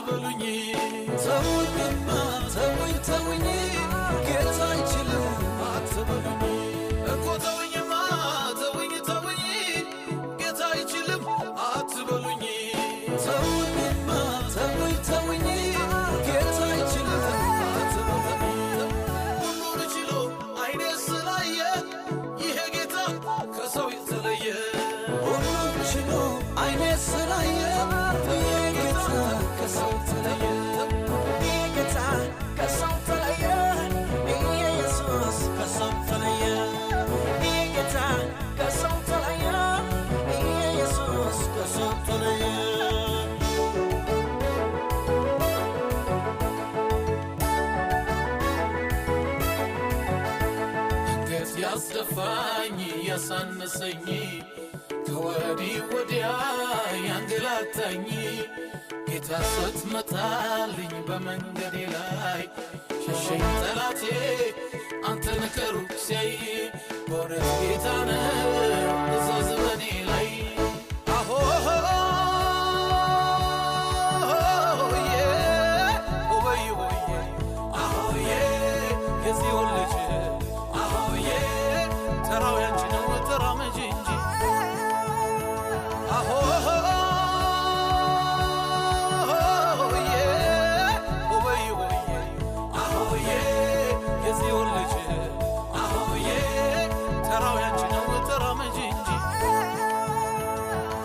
አትበሉኝ ተውኝ ጌታ አይችልም አትበሉኝ እኮ ተውኝማ ተውኝ ጌታ አይችልም አትበሉኝ ተውኝማ ተውኝ ጌታ አይችልም አትበሉኝ ሁሉን ችሎ አይኔ ስላየ ይሄ ጌታ ከሰው የተለየ ሁሉን ችሎ አይኔ ስላየ ይሄ ጌታ ከሰው የተለየ ይሄ ጌታ ከሰው ተለየ ኢየሱስ ከሰው ተለየ ይሄ ጌታ ከሰው ተለየ ኢየሱስ ከሰው ተለየ አንገት ያስደፋኝ ያሳነሰኝ ከወዲህ ወዲያ ያንገላታኝ ጌታ ስትመጣልኝ በመንገዴ ላይ ሸሸኝ ጠላቴ አንተን ከሩቅ ሲያይ በእውነት ጌታ ነህ እዘዝ በኔ ላይ የጽዮን ልጅ ተራው ያንቺ ነው ተራመጂ እንጂ የጽዮን ልጅ ተራው ያንቺ ነው ተራመጂ እንጂ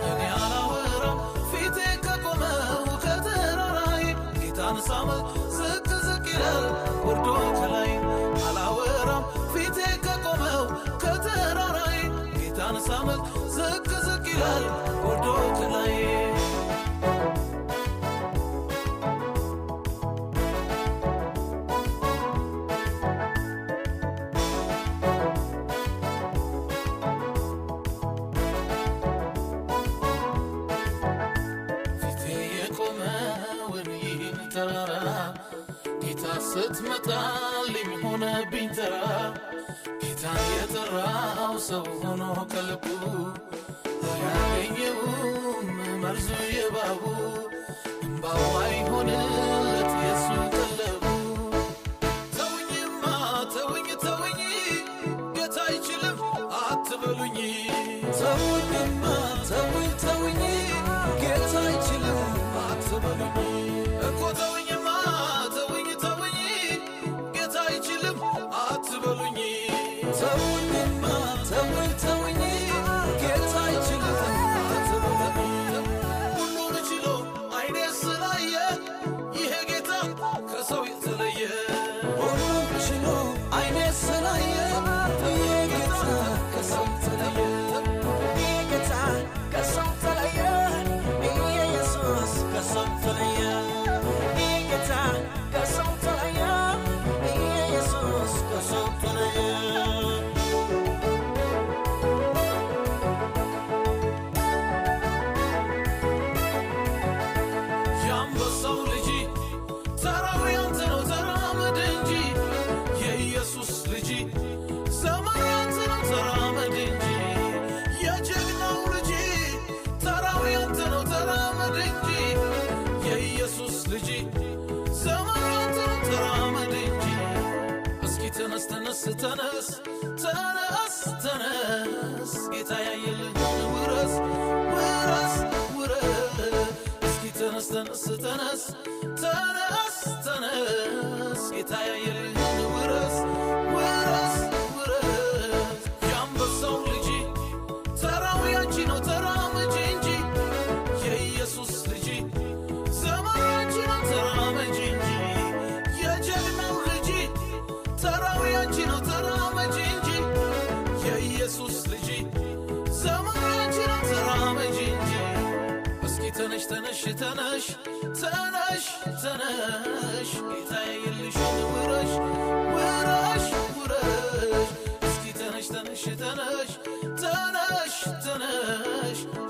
እኔ አላወራም ፊቴ ከቆመው ከተራራይ ጌታን ሳመልክ ዝቅ ይላል ወርዶ ከላይ አላወራም ፊቴ ከቆመው ከተራራይ ጌታን ሳመልክ ዝቅ ይላል ወርዶ ከላይ ተራራ ጌታ ስትመጣልኝ ሆነብኝ ተራ ጌታን የጠራው ሰው ሆኖ ከልቡ አያገኘውም መርዙ የባቡ እምባው አይሆንለት የሱ ቀለቡ ተውኝማ ተውኝ ጌታ አይችልም አትበሉኝ ተውኝማ ተውኝ ጌታ አይችልም አትበሉኝ እኮ ተውኝማ ተውኝ ጌታ አይችልም አትበሉኝ ተውኝማ ተውኝ ጌታ አይችልም አትበሉኝ ሁሉን ችሎ አይኔ ስላየ ይሄ ጌታ ከሰው የተለየ ሁሉን ችሎ አይኔ ስላየ ይሄ ጌታ ከሰው የተለየ ይሄ ጌታ ከሰው ተለየ ኢየሱስ ከሰው ተለየ ከሰው ተለየ ኢየሱስ ከሰው ተለየ የአንበሳው ልጅ ተራው ያንተ ነው ተራመድ እንጂ የኢየሱስ ልጅ ዘመኑ ያንተ ነው ተራመድ እንጂ የጀግናው ልጅ ተራው ያንተ ነው ተራመድ እንጂ የኢየሱስ ልጅ ዘመኑ ያንተ ነው ተራመድ እንጂ እስኪ ተነስ ጌታ ያየልህን ውረስ እስኪ ተነስ ጌታ ያየልህን ውረስ የአንበሳው ልጅ ተራው ያንቺ ነው ተራመጂ እንጂ የኢየሱስ ልጅ ዘመኑ ያንቺ ነው ተራመጂ እንጂ የጀግናው ልጅ ተራው ያንቺ ነው ተራመጂ እንጂ የኢየሱስ ልጅ ዘመኑ ያንቺ ነው ተራመጂ እንጂ እስኪ ተነሽ ጌታ ያየልሽን ውረሽ እስኪ ተነሽ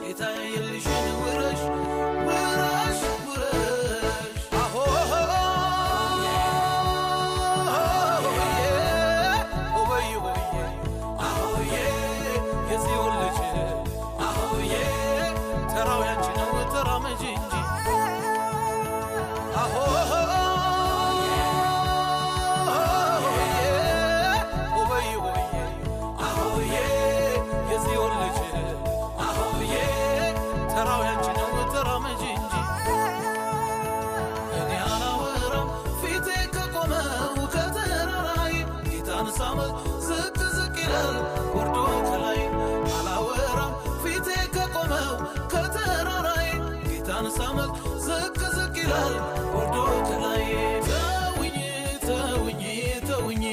ጌታ ያየልሽን ውረሽ የጽዮን ልጅ ተራው ያንቺ ነው ተራመጂ እንጂ ሳነሳመት ዝቅ ዝቅ ይላል ወርዶ ከላይ ተውኝ ተውኝ ተውኝ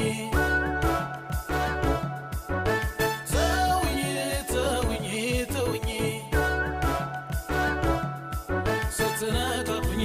ስትነካብኝ